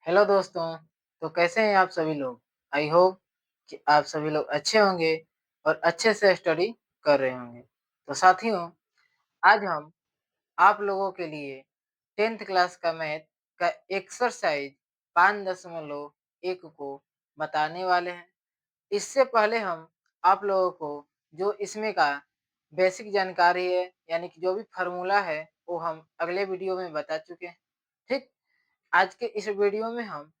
Hello दोस्तों, तो कैसे हैं आप सभी लोग? आई होप कि आप सभी लोग अच्छे होंगे और अच्छे से स्टडी कर रहे होंगे। तो साथियों, आज हम आप लोगों के लिए 10th क्लास का मैथ का एक्सरसाइज 5.1 को बताने वाले हैं। इससे पहले हम आप लोगों को जो इसमें का बेसिक जानकारी है, यानी कि जो भी फ़ॉर्मूला है, वो हम अगले वीडियो में बता चुके हैं। ठीक? आज के इस वीडियो में हम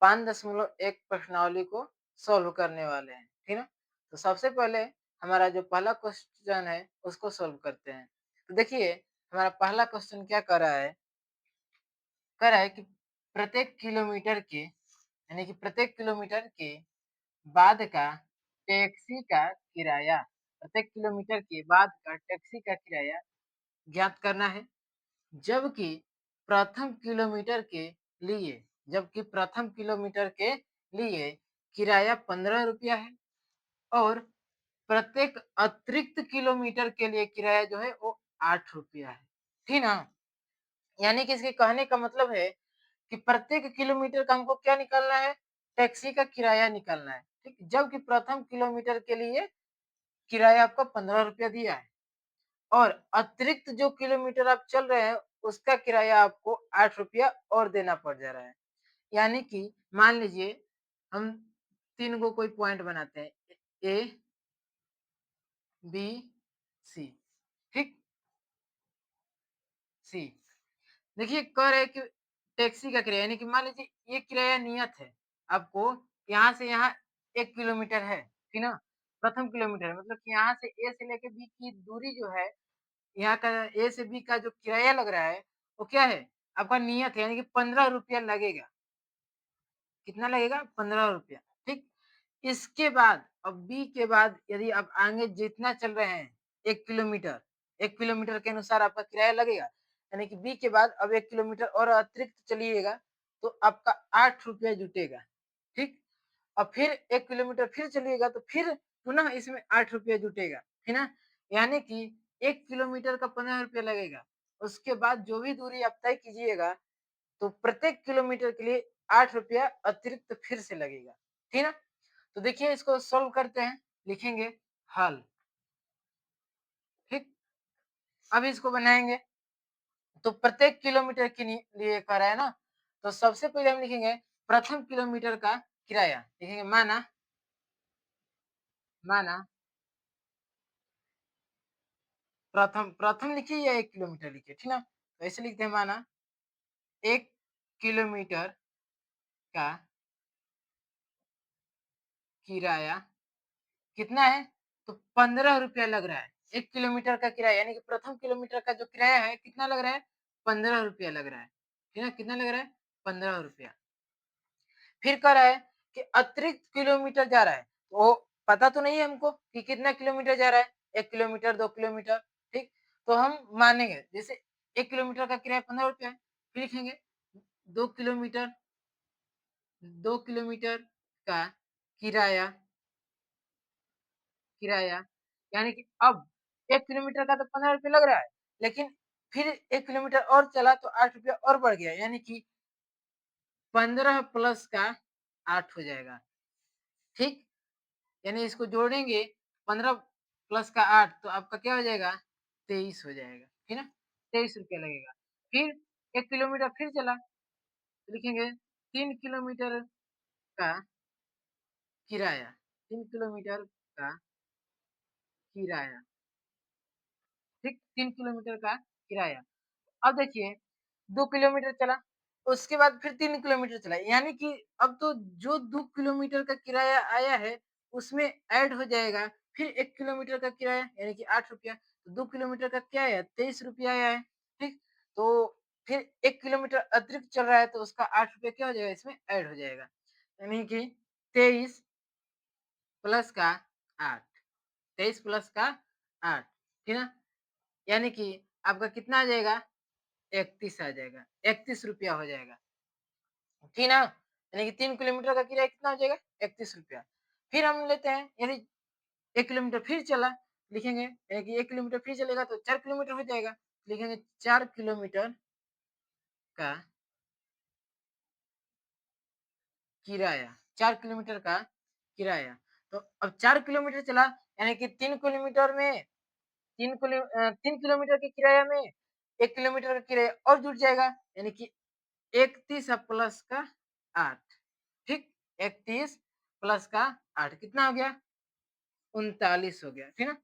5.1 प्रश्नावली को सॉल्व करने वाले हैं, ठीक है? तो सबसे पहले हमारा जो पहला क्वेश्चन है उसको सॉल्व करते हैं। तो देखिए हमारा पहला क्वेश्चन क्या कर रहा है कि प्रत्येक किलोमीटर के यानी कि प्रत्येक किलोमीटर के बाद का टैक्सी का किराया प्रत्येक किलोमीटर के बाद का टैक्सी का किराया ज्ञात करना है। जबकि प्रथम किलोमीटर के लिए जबकि प्रथम किलोमीटर के लिए किराया 15 रुपया है और प्रत्येक अतिरिक्त किलोमीटर के लिए किराया जो है वो 8 रुपया है। ठीक ना? यानी कि इसके कहने का मतलब है कि प्रत्येक किलोमीटर का हमको क्या निकालना है? टैक्सी का किराया निकालना है। ठीक? जबकि प्रथम किलोमीटर के लिए किराया आपको 15 रुपया दिया है। और अतिरिक्त जो किलोमीटर आप चल रहे हैं, उसका किराया आपको 8 रुपया और देना पड़ जा रहा है। यानी कि मान लीजिए हम 3 गो कोई पॉइंट बनाते हैं, ए, बी, सी, ठीक? सी। देखिए कह रहे हैं कि टैक्सी का किराया यानी कि मान लीजिए ये किराया नियत है, आपको यहाँ से यहाँ 1 किलोमीटर है, ठीक ना? प्रथम किलोमीटर है मतलब कि यहाँ से ए से लेके बी की दूरी जो है यहाँ का ए से बी का जो किराया लग रहा है, वो क्या है? आपका नियत है यानी कि 15 रुपया लगेगा। कितना लगेगा? 15 रुपया, ठीक? इसके बाद अब बी के बाद यदि आप आगे जितना चल रहे हैं 1 किलोमीटर, 1 किलोमीटर के अनुसार आपका किराया लगेगा। यानी कि बी के बाद अब 1 किलोमीटर और अतिरिक्त चलिएगा, तो आपका 8 रुपया जुटेगा, ठीक? और फिर 1 किलोमीटर फिर चलिएगा तो फिर पुनः इसमें 8 रुपया जुटेगा, है ना? यानी कि 1 किलोमीटर का 15 रुपया लगेगा। उसके बाद जो भी दूरी आप तय कीजिएगा, तो प्रत्येक किलोमीटर के लिए 8 रुपया अतिरिक्त फिर से लगेगा, ठीक है ना? तो देखिए इसको सॉल्व करते हैं, लिखेंगे हल, ठीक? अब इसको बनाएँगे, तो प्रत्येक किलोमीटर के लिए कह रहा है ना, तो सबसे पहले हम लिखेंगे प्रथम किलोमीटर का किराया, लिखेंगे माना माना प्रथम प्रथम लिखिए या 1 किलोमीटर लिखिए, ठीक ना? तो ऐसे लिखते हैं माना 1 किलोमीटर का किराया कितना है? तो 15 रुपया लग रहा है। 1 किलोमीटर का किराया यानी कि प्रथम किलोमीटर का जो किराया है कितना लग रहा है? 15 रुपया लग रहा है। ठीक है? कितना लग रहा है? 15 रुपया। फिर कह रहा है कि अतिरिक्त किलोमीटर जा रहा है। वो पता तो नहीं है हमको कि कितना किलोमीटर जा रहा है? 1 किलोमीटर, 2 किलोमीटर, ठीक? तो हम मानेंगे जैसे 1 किलोमीटर का किराया 15 रुपया है। फिर लिखेंगे 2 किलोमीटर 2 किलोमीटर का किराया किराया यानी कि अब 1 किलोमीटर का तो 15 रुपए लग रहा है, लेकिन फिर 1 किलोमीटर और चला तो 8 रुपया और बढ़ गया, यानी कि 15 प्लस का 8 हो जाएगा, ठीक? यानी इसको जोड़ेंगे 15 प्लस का 8 तो आपका क्या हो जाएगा? 23 हो जाएगा, है ना? 23 रुपया लगेगा। फिर 1 किलोमीटर फिर चला, तो लिखेंगे 3 किलोमीटर का किराया, 3 किलोमीटर का किराया, ठीक? 3 किलोमीटर का किराया। अब देखिए 2 किलोमीटर चला, उसके बाद फिर 3 किलोमीटर चला, यानी कि अब तो जो 2 किलोमीटर का किराया आया है, उसमें ऐड हो जाएगा फिर 1 किलोमीटर का किराया यानी कि 8 रुपया, तो 2 किलोमीटर का क्या आया? 23 रुपया आया है, ठीक? तो फिर 1 किलोमीटर अतिरिक्त चल रहा है तो उसका 8 रुपया क्या हो जाएगा? इसमें ऐड हो जाएगा, यानी कि 23 प्लस का 8, 23 प्लस का 8, ठीक है ना? यानी कि आपका कितना आ जाएगा? 31 आ जाएगा, 31 रुपया हो जाएगा, ठीक ना? यानी कि 3 किलोमीटर का किराया कितना हो जाएगा? 31 रुपया। फिर हम लेते हैं यदि 1 किलोमीटर फिर चला, लिखेंगे यानी कि 1 किलोमीटर फिर चलेगा तो 4 किलोमीटर हो जाएगा, लिखेंगे 4 किलोमीटर का किराया, 4 किलोमीटर का किराया। तो अब 4 किलोमीटर चला, यानी कि 3 किलोमीटर में 3 किलोमीटर के किराया में 1 किलोमीटर का किराया और जुड़ जाएगा, यानी कि 31 प्लस का 8, ठीक? 31 प्लस का 8 कितना हो गया? 39 हो गया, ठीक ना?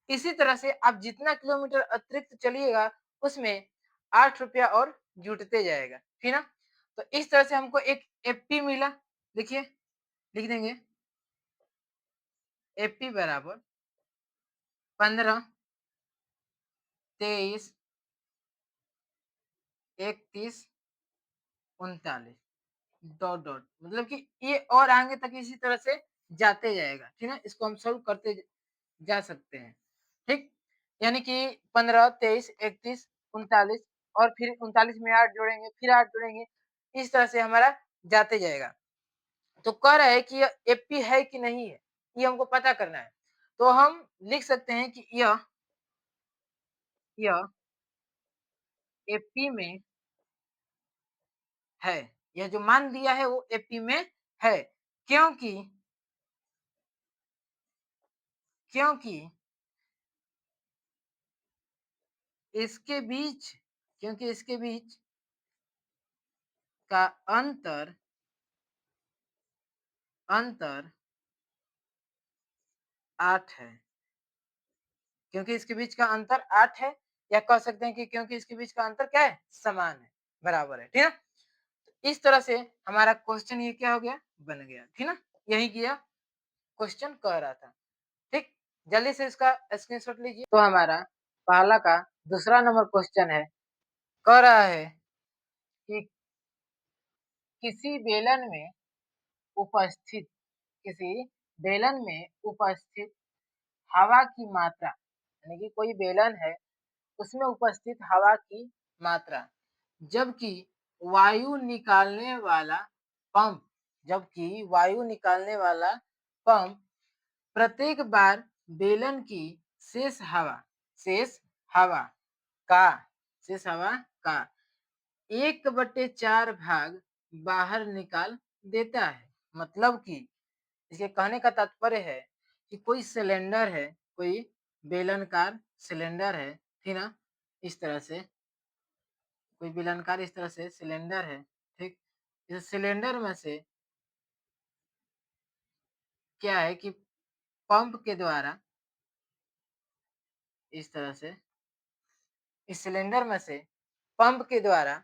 इसी तरह से आप जितना किलोमीटर अतिरिक्त चलिएगा, उसमें 8 रुपया और जुटते जाएगा, ठीक ना? तो इस तरह से हमको एक एफपी मिला, देखिए लिख देंगे एफपी बराबर 15, 23, 31, 39 डॉट डॉट, मतलब कि ये और आगे तक इसी तरह से जाते जाएगा, ठीक ना? इसको हम सॉल्व करते जा सकते हैं, ठीक? यानी कि 15, 23, 31, 39 और फिर 39 में 8 जोड़ेंगे, फिर 8 जोड़ेंगे, इस तरह से हमारा जाते जाएगा। तो कह रहा है कि यह एपी है कि नहीं है, ये हमको पता करना है। तो हम लिख सकते हैं कि यह एपी में है। यह जो मान दिया है वो एपी में है, क्योंकि क्योंकि इसके बीच क्योंकि इसके बीच का अंतर अंतर 8 है। क्योंकि इसके बीच का अंतर 8 है, या कह सकते हैं कि क्योंकि इसके बीच का अंतर क्या है? समान है, बराबर है, ठीक है? तो इस तरह से हमारा क्वेश्चन ये क्या हो गया? बन गया, ठीक ना? यही किया क्वेश्चन कह रहा था, ठीक? जल्दी से इसका स्क्रीनशॉट लीजिए। तो हमारा पहला का दूसरा नंबर क्वेश्चन है, कह रहा है कि किसी बेलन में उपस्थित किसी बेलन में उपस्थित हवा की मात्रा, यानी कि कोई बेलन है, उसमें उपस्थित हवा की मात्रा, जबकि वायु निकालने वाला पंप जबकि वायु निकालने वाला पंप प्रत्येक बार बेलन की शेष हवा शेष हवा का शेष हवा का 1/4 भाग बाहर निकाल देता है। मतलब कि इसके कहने का तात्पर्य है कि कोई सिलेंडर है, कोई बेलनकार सिलेंडर है, ठीक ना? इस तरह से कोई बेलनकार इस तरह से सिलेंडर है, ठीक? इस सिलेंडर में से क्या है कि पंप के द्वारा इस तरह से इस सिलेंडर में से पंप के द्वारा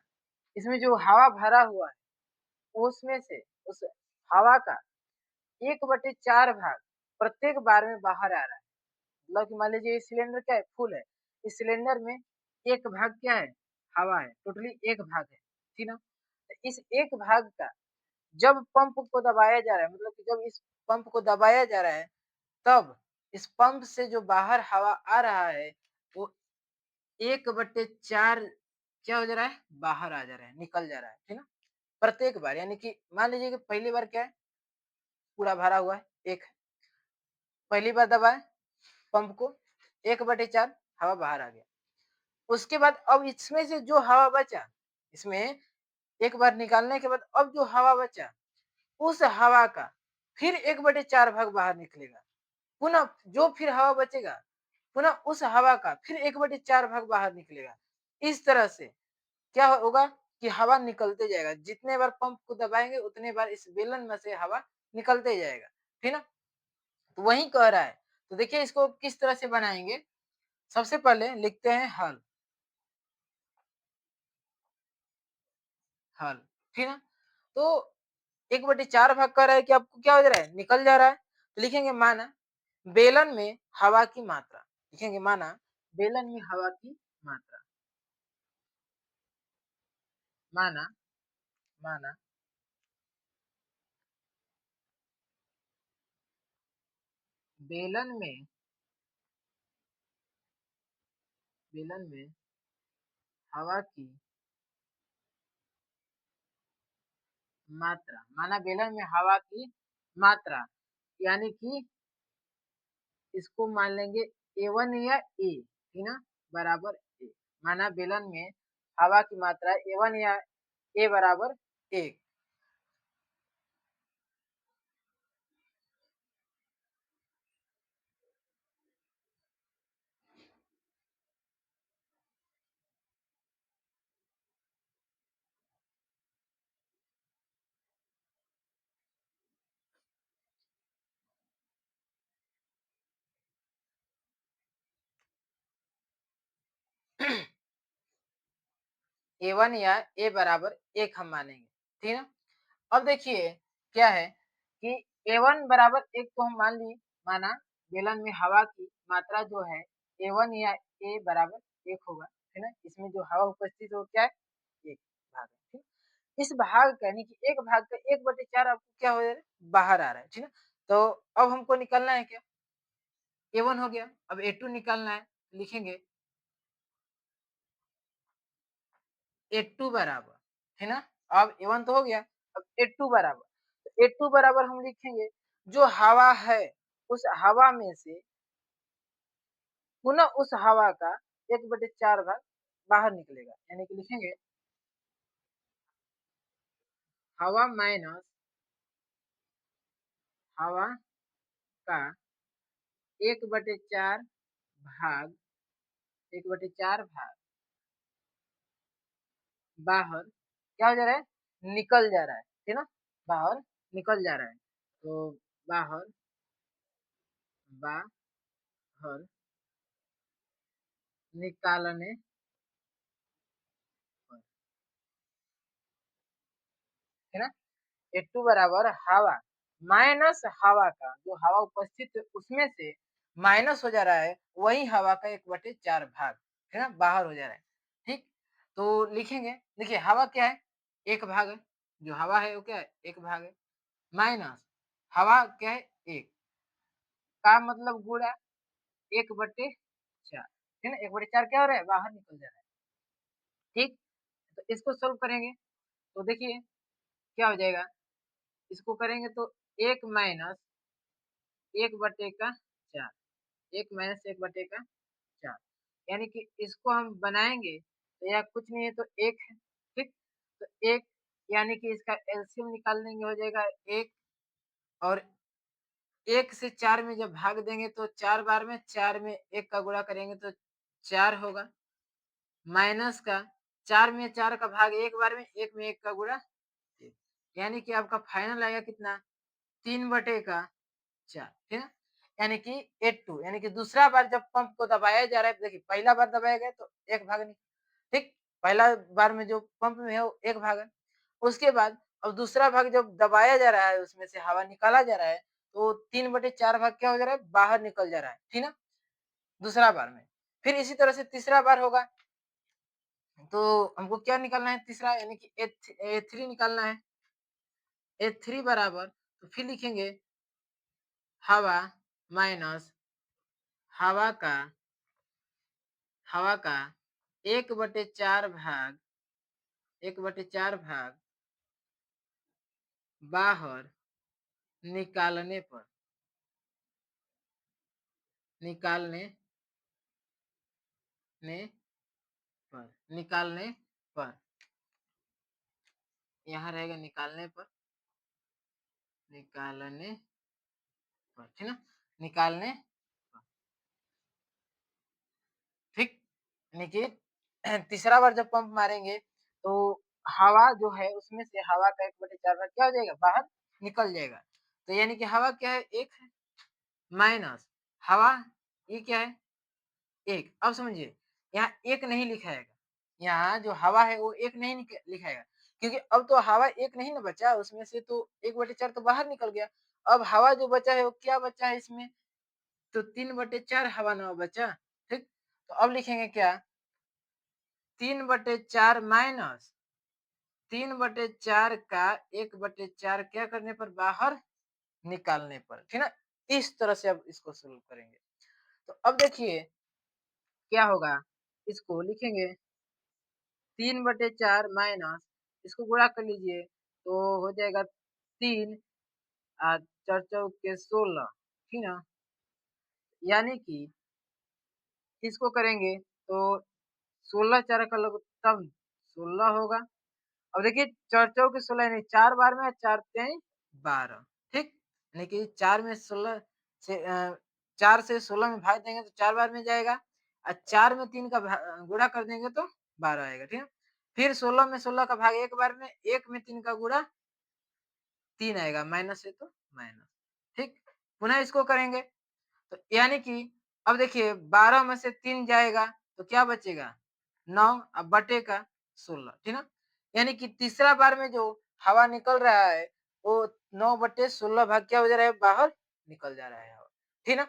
इसमें जो हवा भरा हुआ है, उसमें से उस हवा का 1/4 भाग प्रत्येक बार में बाहर आ रहा है। मतलब कि मान लीजिए ये सिलेंडर क्या है? फुल है। इस सिलेंडर में एक भाग क्या है? हवा है। टोटली एक भाग है, ठीक ना? तो इस एक भाग का जब पंप को दबाया जा रहा है, मतलब कि जब इस पंप को दबाया जा रहा है, तब इस पंप से जो बाहर हवा आ रहा है, वो 1/4 क्या हो जा रहा है? बाहर आ जा रहा है, निकल जा रहा है, ठीक ना? प्रत्येक बार, यानी कि मान लीजिए कि पहली बार क्या है? पूरा भरा हुआ है, एक पहली बार दबाए पंप को, 1/4 हवा बाहर आ गया। उसके बाद अब इसमें से जो हवा बचा, इसमें एक बार निकालने के बाद अब जो हवा बचा, उस हवा का फिर 1/4 भाग बाहर निकलेगा। पुनः जो फिर हवा बचेगा, पुनः उस हवा का फिर 1/4 भाग बाहर निकलेगा। इस तरह से क्या होगा कि हवा निकलते जाएगा। जितने बार पंप को दबाएंगे, उतने बार इस बेलन में से हवा निकलते जाएगा, ठीक ना? तो वही कह रहा है। तो देखिए इसको किस तरह से बनाएंगे। सबसे पहले लिखते हैं हल, हल, ठीक है? तो 1/4 भाग कर रहा है कि आपको क्या हो जा रहा है? निकल जा रहा है। तो लिखेंगे माना बेलन में हवा की मात्रा, लिखेंगे माना बेलन में हवा की मात्रा, माना माना बेलन में बेलन में हवा की मात्रा, माना बेलन में हवा की मात्रा, यानी कि इसको मान लेंगे A1 या A, ठीक ना? बराबर A। माना बेलन में हवा की मात्रा A1 या A बराबर 1। A1 या A बराबर 1 हम मानेंगे, ठीक है ना? अब देखिए क्या है कि A1 बराबर 1 तो हम माना बेलन में हवा की मात्रा जो है A1 या A बराबर 1 होगा, है ना? इसमें जो हवा उपस्थित है वो क्या है? 1 भाग है, ठीक? इस भाग का यानी कि 1 भाग का 1/4 आपको क्या हो जा रहा है? बाहर आ रहा है, ठीक है? तो अब हमको निकालना है क्या? A1 हो गया, अब A2 निकालना है, लिखेंगे A2 बराबर, है ना? अब A1 तो हो गया, अब A2 बराबर, तो A2 बराबर हम लिखेंगे जो हवा है, उस हवा में से पुनः उस हवा का 1/4 भाग बाहर निकलेगा, यानी कि लिखेंगे हवा माइनस हवा का 1/4 भाग 1/4 भाग बाहर क्या हो जा रहा है? निकल जा रहा है ना? बाहर निकल जा रहा है। तो बाहर बाहर निकालने पर, है ना? A2 बराबर हवा माइनस हवा का जो हवा उपस्थित है उसमें से माइनस हो जा रहा है वही हवा का 1/4 भाग, है ना? बाहर हो जा रहा है, ठीक? तो लिखेंगे देखिए हवा क्या है? 1 भाग है, जो हवा है वो क्या है? 1 भाग है, माइनस हवा क्या है? 1 का मतलब गुणा 1/4, है ना? 1/4 क्या हो रहा है? बाहर निकल जा रहा है, ठीक? तो इसको सॉल्व करेंगे तो देखिए क्या हो जाएगा? इसको करेंगे तो 1 माइनस 1/4, 1 माइनस 1/4, यानी कि इसको हम बनाएँगे तो यह कुछ नहीं है तो 1 है, ठीक? तो 1 यानी कि इसका एलसीएम निकाल देंगे हो जाएगा 1 और 1 से 4 में जब भाग देंगे तो 4 बार में 4 में 1 का गुणा करेंगे तो 4 होगा, माइनस का 4 में 4 का भाग 1 बार में 1 में 1 का गुणा 1, यानी कि आपका फाइनल आएगा कितना? 3/4, ठीक है? यानी कि 82 यानी कि दूसरा बार जब पंप को दबाया जा रहा है, देखिए पहला बार दबाया गया तो 1 भाग नहीं, ठीक? पहला बार में जो पंप में है वो 1 भाग है। उसके बाद अब दूसरा भाग जब दबाया जा रहा है, उसमें से हवा निकाला जा रहा है, तो 3/4 भाग क्या हो जा रहा है? बाहर निकल जा रहा है, ठीक ना? दूसरा बार में। फिर इसी तरह से तीसरा बार होगा, तो हमको क्या निकालना है तीसरा यानी कि A3 निकालना है। A3 बराबर तो फिर लिखेंगे हवा माइनस हवा का हवा का 1/4 भाग 1/4 भाग बाहर निकालने पर निकालने ने निकालने पर यहाँ रहेगा निकालने पर, ठीक ना? निकालने पर, ठीक? यानी कि तीसरा बार जब पंप मारेंगे तो हवा जो है उसमें से हवा का 1/4 भाग क्या हो जाएगा? बाहर निकल जाएगा। तो यानी कि हवा क्या है? 1 है माइनस हवा ये क्या है? 1। अब समझिए यहाँ 1 नहीं लिखाएगा। यहाँ जो हवा है वो 1 नहीं लिखाएगा क्योंकि अब तो हवा 1 नहीं ना बचा, उसमें से तो 1/4 तो बाहर निकल गया। अब हवा जो बचा है वो क्या बचा है इसमें? तो 3/4 हवा ना बचा, ठीक? तो अब लिखेंगे क्या? 3/4 माइनस 3/4 का 1/4 क्या करने पर? बाहर निकालने पर, ठीक ना? इस तरह से अब इसको सोल्व करेंगे। तो अब देखिए क्या होगा? इसको लिखेंगे 3/4 माइनस इसको गुणा कर लीजिए तो हो जाएगा 3 4 चौके 16, ठीक ना? यानी कि इसको करेंगे तो 16 4 का लघुत्तम 16 होगा। अब देखिए 4 चौके 16 यानी 4 बार में 4 तेई 12, ठीक? यानी कि 4 में 16 से 4 से 16 में भाग देंगे तो 4 बार में जाएगा और 4 में 3 का गुणा कर देंगे तो 12 आएगा, ठीक है? फिर 16 में 16 का भाग एक बार में, 1 में 3 का गुणा 3 आएगा, माइनस है तो माइनस, ठीक? पुनः इसको करेंगे तो यानी कि अब देखिए 12 में से 3 जाएगा तो क्या बचेगा? 9 अब बटेगा 16, ठीक ना? यानी कि तीसरा बार में जो हवा निकल रहा है, वो 9/16 भाग क्या हो जा रहा है, बाहर निकल जा रहा है हवा, ठीक ना?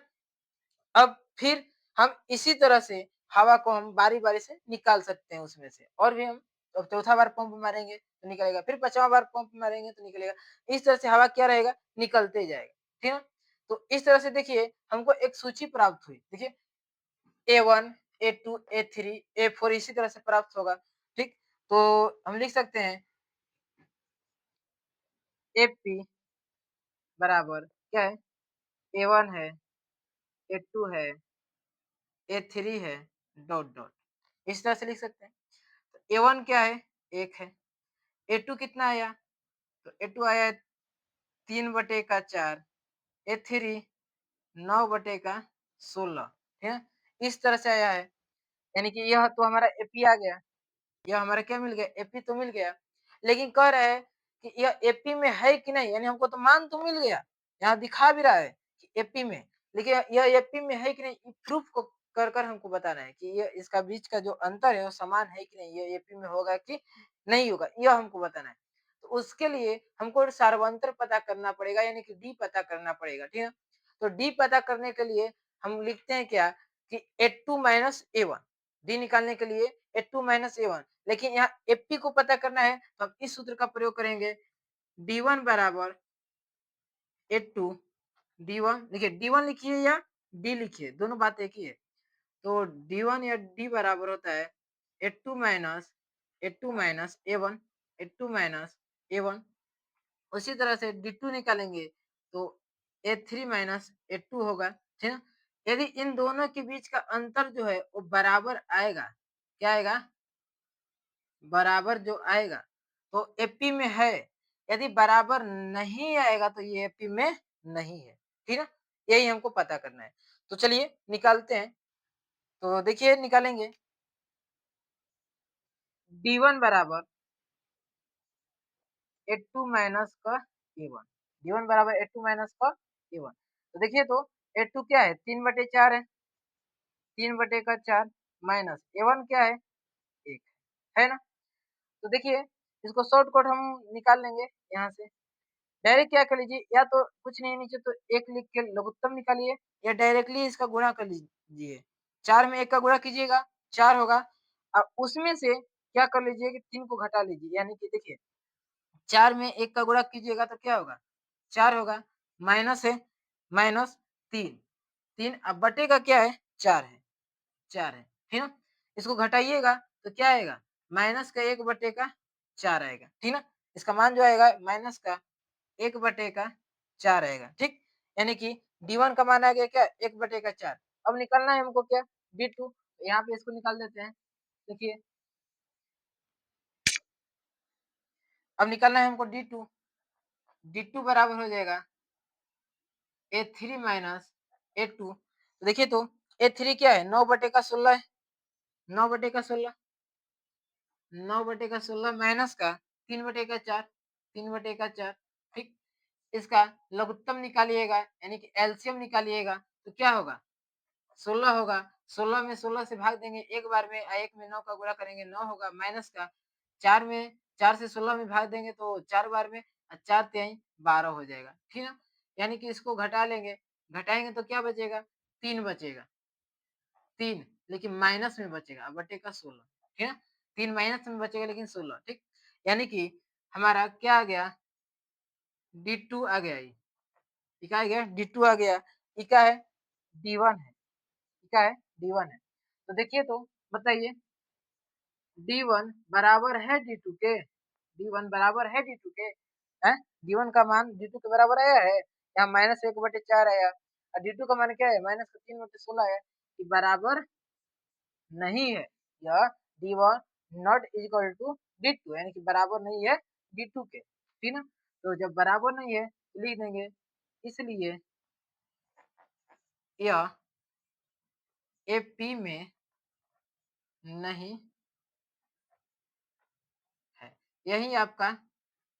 अब फिर हम इसी तरह से हवा को हम बारी-बारी से निकाल सकते हैं उसमें से, और भी हम अब चौथा बार पंप मारेंगे तो निकलेगा, फिर 5वां बार पंप मारेंगे तो निकलेगा। इस तरह से हवा क्या रहेगा, निकलते जाएगा, ठीक है? तो इस तरह से देखिए हमको एक सूची प्राप्त हुई। देखिए A1, A2, A3, A4 इसी तरह से प्राप्त होगा, ठीक? तो हम लिख सकते हैं AP बराबर क्या है, A1 है, A2 है, A3 है, डॉट डॉट, इस तरह से लिख सकते हैं। तो A1 क्या है, 1 है, A2 कितना आया, तो A2 आया 3/4, A3 9/16, ठीक है? इस तरह से आया है, यानी कि यह तो हमारा AP आ गया। यह हमारा क्या मिल गया, एपी तो मिल गया, लेकिन कह रहा है कि यह एपी में है कि नहीं, यानी हमको तो मान तो मिल गया, यहाँ दिखा भी रहा है कि एपी में, लेकिन यह एपी में है कि नहीं, प्रूफ को कर कर हमको बताना है कि यह इसका बीच का जो अंतर है वो समान है कि नहीं, यह एपी में होगा कि नहीं होगा, यह हमको बताना है। तो उसके लिए हमको सार्वंतर पता करना पड़ेगा, यानी कि डी पता करना पड़ेगा, ठीक है? तो डी पता करने के लिए हम लिखते हैं क्या कि A2 माइनस A1, डी निकालने के लिए A2 माइनस A1, लेकिन यहाँ एपी को पता करना है तो हम इस सूत्र का प्रयोग करेंगे, D1 बराबर A2, D1 देखिए, D1 लिखिए या D लिखिए, दोनों बात एक ही है। तो D1 या D बराबर होता है A2 minus A1, A2 minus A1। उसी तरह से D2 निकालेंगे तो A3 माइनस A2 होगा, ठीक है? यदि इन दोनों के बीच का अंतर जो है वो बराबर आएगा, क्या आएगा, बराबर जो आएगा तो एपी में है, यदि बराबर नहीं आएगा तो ये एपी में नहीं है, ठीक है? यही हमको पता करना है। तो चलिए निकालते हैं, तो देखिए निकालेंगे, D1 बराबर A2 माइनस का A1, D1 बराबर A2 माइनस का A1। तो देखिए तो A2 क्या है, 3/4 है, 3/4 माइनस A1 क्या है, 1 है ना? तो देखिए इसको शॉर्टकट हम निकाल लेंगे यहाँ से। डायरेक्ट क्या कर लीजिए, या तो कुछ नहीं नीचे तो 1 लिख के लघुत्तम निकालिए, या डायरेक्टली इसका गुणा कर लीजिए। 4 में 1 का गुणा कीजिएगा, 4 होगा। अब उसमें से क्या कर लीजिए कि 3 को घटा लीजिए, यानी कि देखिए 4 में 1 का गुणा कीजिएगा तो क्या होगा, 4 होगा, माइनस है, माइनस 3, 3 अब बटे का क्या है, 4 है, 4 है, ठीक ना? इसको घटाइएगा तो क्या आएगा, माइनस का 1/4 आएगा, ठीक ना? इसका मान जो आएगा माइनस का 1/4 आएगा, ठीक? यानी कि D1 का मान आ गया क्या, 1/4। अब निकालना है हमको क्या, D2, यहाँ पे इसको निकाल देते हैं। देखिए अब निकालना है हमको D2, D2 बराबर हो जाएगा A3 माइनस A2। तो देखिए तो A3 क्या है, 9/16 है, 9/16, 9/16 माइनस का 3/4, 3/4, ठीक? इसका लघुत्तम निकालिएगा, यानी कि एलसीएम निकालिएगा तो क्या होगा, 16 होगा, 16 में 16 से भाग देंगे एक बार में, 1 में 9 का गुणा करेंगे 9 होगा, माइनस का 4 में 4 से 16 में भाग देंगे तो 4 बार में 4 तिहाई 12 हो जाएगा, ठीक है? यानी कि इसको घटा लेंगे, घटाएंगे तो क्या बचेगा, 3 बचेगा, 3, लेकिन माइनस में बचेगा, अब बटेगा 16, ठीक है? 3 माइनस में बचेगा लेकिन 16, ठीक? यानी कि हमारा क्या आ गया, D2 आ गया, ये क्या आ गया, D2 आ गया, ये क्या है, D1 है, क्या है, D1 है। तो देखिए तो बताइए, D1 बराबर है D2 के, D1 बराबर है D2 के, हैं? D1 का मान D2 के बराबर आया है, यहाँ -1/4 आया, और D2 का मान क्या है, -3/16 आया, ये बराबर नहीं है, यह D1 not equal to D2, यानी कि बराबर नहीं है D2 के, ठीक ना? तो जब बराबर नहीं है तो लिख देंगे, इसलिए यह AP में नहीं है, यही आपका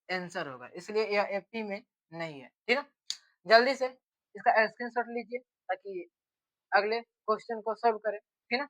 आंसर होगा, इसलिए यह एफटी में नहीं है, ठीक है? जल्दी से इसका स्क्रीनशॉट लीजिए ताकि अगले क्वेश्चन को सॉल्व करें, ठीक है?